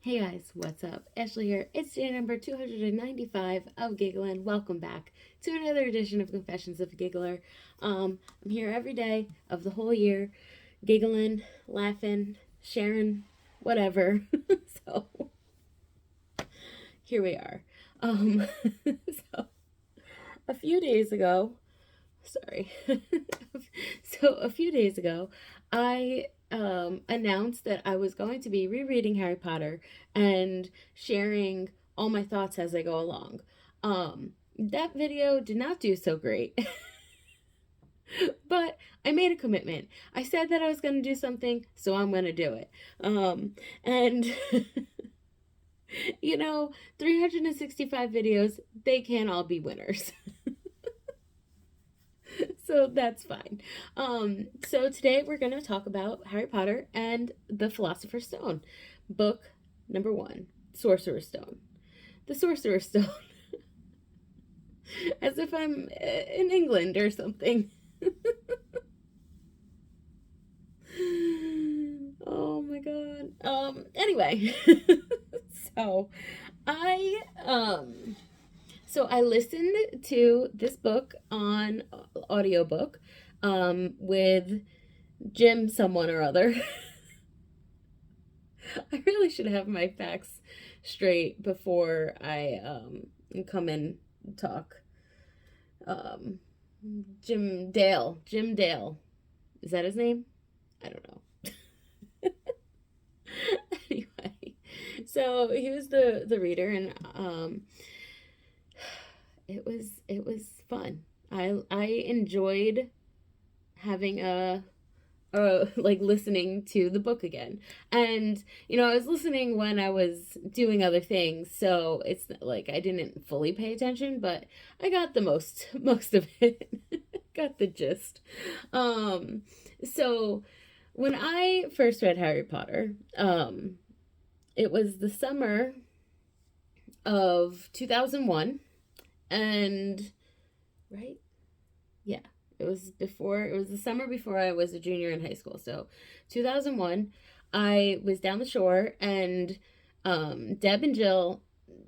Hey guys, what's up? Ashley here. It's day number 295 of Gigglin'. Welcome back to another edition of Confessions of a Giggler. I'm here every day of the whole year, giggling, laughing, sharing, whatever. So here we are. So a few days ago, sorry. So a few days ago, I announced that I was going to be rereading Harry Potter and sharing all my thoughts as I go along. That video did not do so great, but I made a commitment. I said that I was going to do something, so I'm going to do it. And 365 videos, they can't all be winners. So that's fine. So today we're going to talk about Harry Potter and the Philosopher's Stone, book number 1, Sorcerer's Stone. The Sorcerer's Stone. As if I'm in England or something. Oh my god. Anyway. so I I listened to this book on audiobook with Jim someone or other. I really should have my facts straight before I come and talk. Um, Jim Dale. Is that his name? I don't know. Anyway, so he was the reader, and it was fun. I enjoyed having like listening to the book again. And I was listening when I was doing other things, so it's not like I didn't fully pay attention, but I got the most of it. Got the gist. So when I first read Harry Potter, it was the summer of 2001, and right? Yeah. It was the summer before I was a junior in high school. So 2001, I was down the shore, and Deb and Jill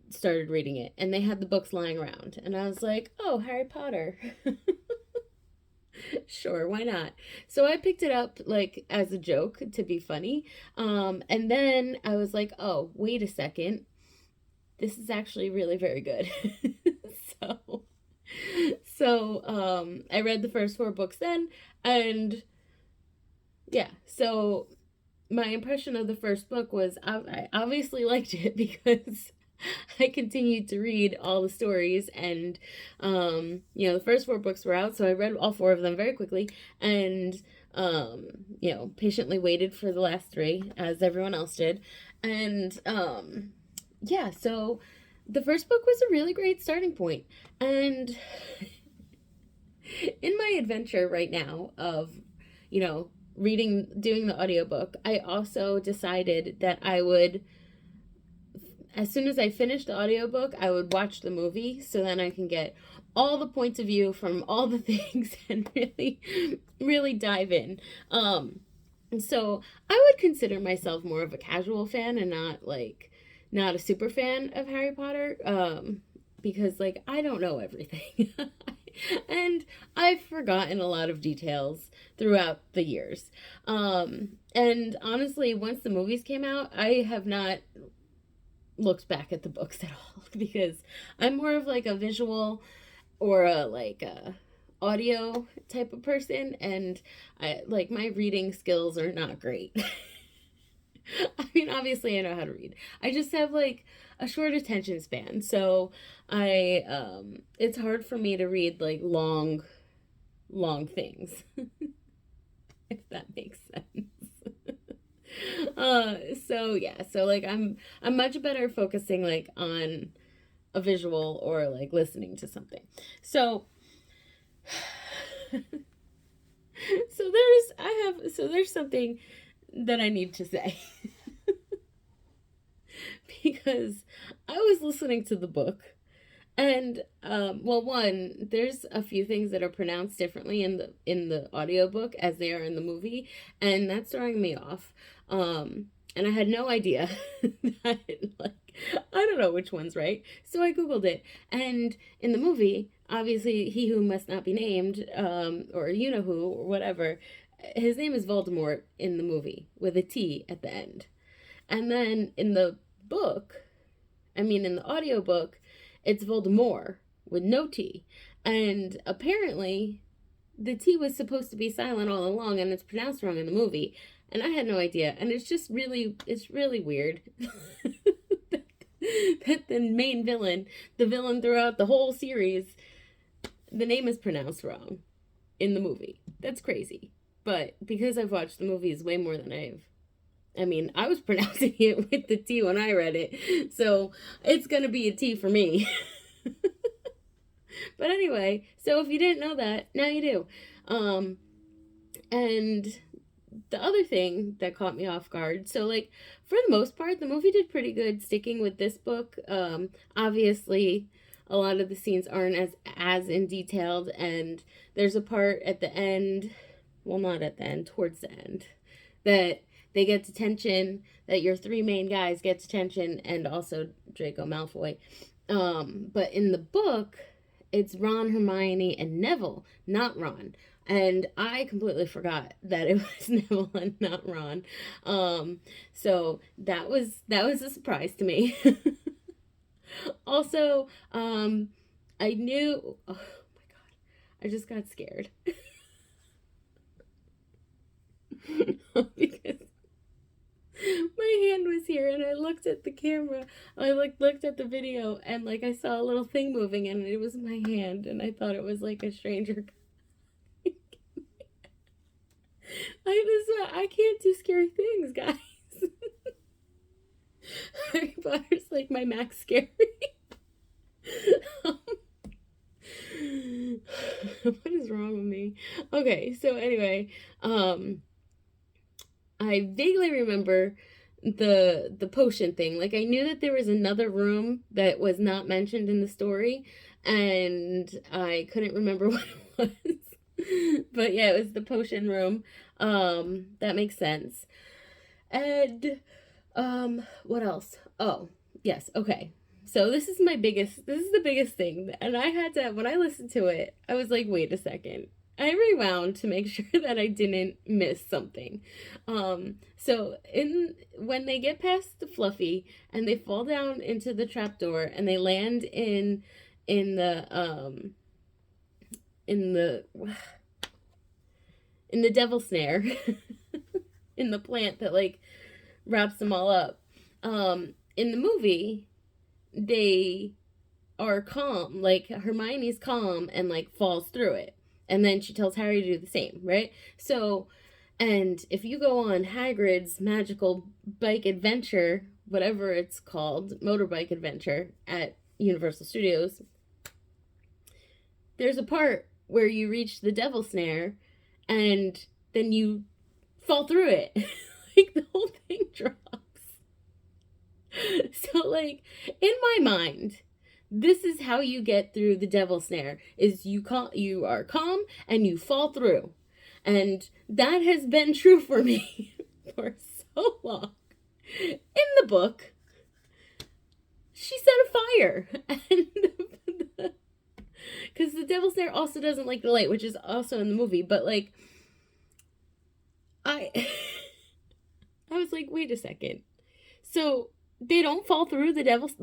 started reading it, and they had the books lying around. And I was like, oh, Harry Potter. Sure, why not? So I picked it up like as a joke to be funny. And then I was like, oh, wait a second. This is actually really very good. so I read the first 4 books then, and yeah, so my impression of the first book was I obviously liked it because I continued to read all the stories, and the first 4 books were out, so I read all 4 of them very quickly, and patiently waited for the last 3 as everyone else did. And yeah, so the first book was a really great starting point. And in my adventure right now of, doing the audiobook, I also decided that I would, as soon as I finished the audiobook, I would watch the movie, so then I can get all the points of view from all the things and really, really dive in. So I would consider myself more of a casual fan and not a super fan of Harry Potter, because I don't know everything. And I've forgotten a lot of details throughout the years. And honestly, once the movies came out, I have not looked back at the books at all, because I'm more of a visual or a audio type of person, and my reading skills are not great. I mean, obviously I know how to read. I just have a short attention span. So it's hard for me to read long things. If that makes sense. So yeah, so I'm much better focusing on a visual or listening to something. So there's something that I need to say. Because I was listening to the book, and one, there's a few things that are pronounced differently in the audiobook as they are in the movie, and that's throwing me off. And I had no idea that, like, I don't know which one's right. So I Googled it. And in the movie, obviously, he who must not be named, or you know who, or whatever, his name is Voldemort in the movie with a T at the end. And then in the book, in the audiobook, it's Voldemort with no T. And apparently, the T was supposed to be silent all along, and it's pronounced wrong in the movie. And I had no idea. And it's really weird that the main villain, the villain throughout the whole series, the name is pronounced wrong in the movie. That's crazy. But because I've watched the movies way more than I was pronouncing it with the T when I read it. So it's going to be a T for me. But anyway, so if you didn't know that, now you do. And the other thing that caught me off guard, so like for the most part, the movie did pretty good sticking with this book. Obviously, a lot of the scenes aren't as in detailed, and there's a part at the end, well, not at the end, towards the end, that they get detention, that your three main guys get detention, and also Draco Malfoy. But in the book, it's Ron, Hermione, and Neville, not Ron. And I completely forgot that it was Neville and not Ron. So that was a surprise to me. Also, I knew, oh my God, I just got scared. Because my hand was here and I looked at the camera. I looked at the video and I saw a little thing moving and it was my hand and I thought it was like a stranger. I can't do scary things, guys. Harry Potter's like my max scary. What is wrong with me? Okay, so anyway, I vaguely remember the potion thing. Like I knew that there was another room that was not mentioned in the story, and I couldn't remember what it was. But yeah, it was the potion room. That makes sense. And what else? Oh, yes, okay. So this is the biggest thing. And I had to, when I listened to it, I was like, wait a second. I rewound to make sure that I didn't miss something. So when they get past the Fluffy and they fall down into the trapdoor and they land in the devil snare, in the plant that wraps them all up. In the movie, they are calm, Hermione's calm and falls through it. And then she tells Harry to do the same, right? So, and if you go on Hagrid's magical bike adventure, whatever it's called, motorbike adventure at Universal Studios, there's a part where you reach the devil snare and then you fall through it. The whole thing drops. So, in my mind, this is how you get through the devil snare, is you are calm and you fall through. And that has been true for me for so long. In the book, she set a fire. And because the devil snare also doesn't like the light, which is also in the movie. But, I was like, wait a second. So they don't fall through the devil's,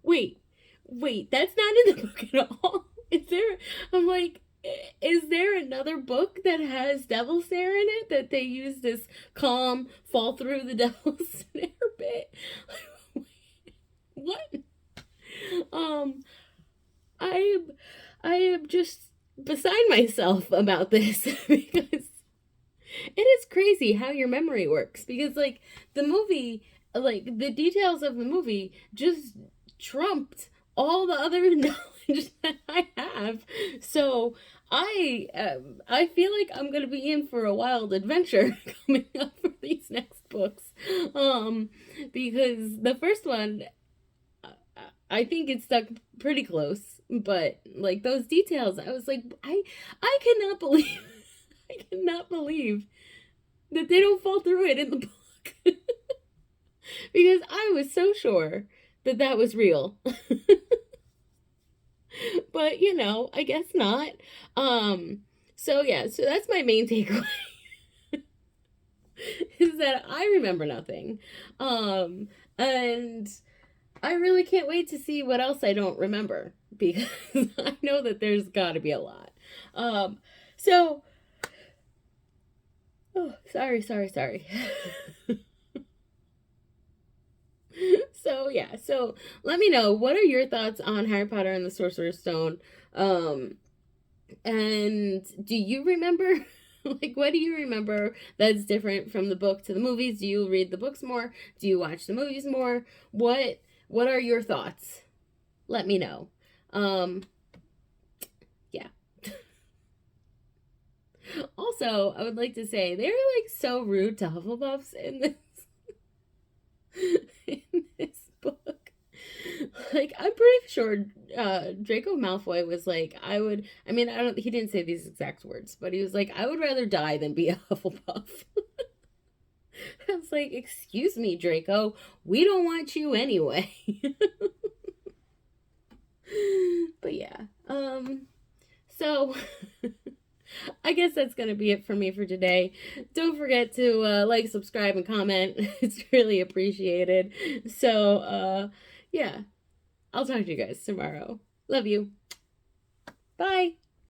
wait, that's not in the book at all. Is there another book that has devil snare in it that they use this calm fall through the devil snare bit? What? I am just beside myself about this because it is crazy how your memory works, because the movie, the details of the movie just trumped all the other knowledge that I have. So I feel like I'm gonna be in for a wild adventure coming up for these next books, because the first one, I think it stuck pretty close, but those details, I was like, I cannot believe. I cannot believe that they don't fall through it in the book. because I was so sure that that was real. But, I guess not. Um, so yeah, so that's my main takeaway is that I remember nothing. Um, and I really can't wait to see what else I don't remember because I know that there's got to be a lot. Um, so, oh, sorry. So yeah, so let me know, what are your thoughts on Harry Potter and the Sorcerer's Stone? Um, and do you remember, like, what do you remember that's different from the book to the movies? Do you read the books more? Do you watch the movies more? What are your thoughts? Let me know. Um, yeah. Also, I would like to say they're like so rude to Hufflepuffs in this in this book. Like, I'm pretty sure Draco Malfoy was like, I mean, I don't, he didn't say these exact words, but he was like, I would rather die than be a Hufflepuff. I was like, excuse me, Draco, we don't want you anyway. But yeah, so I guess that's gonna be it for me for today. Don't forget to like, subscribe, and comment. It's really appreciated. So yeah, I'll talk to you guys tomorrow. Love you. Bye.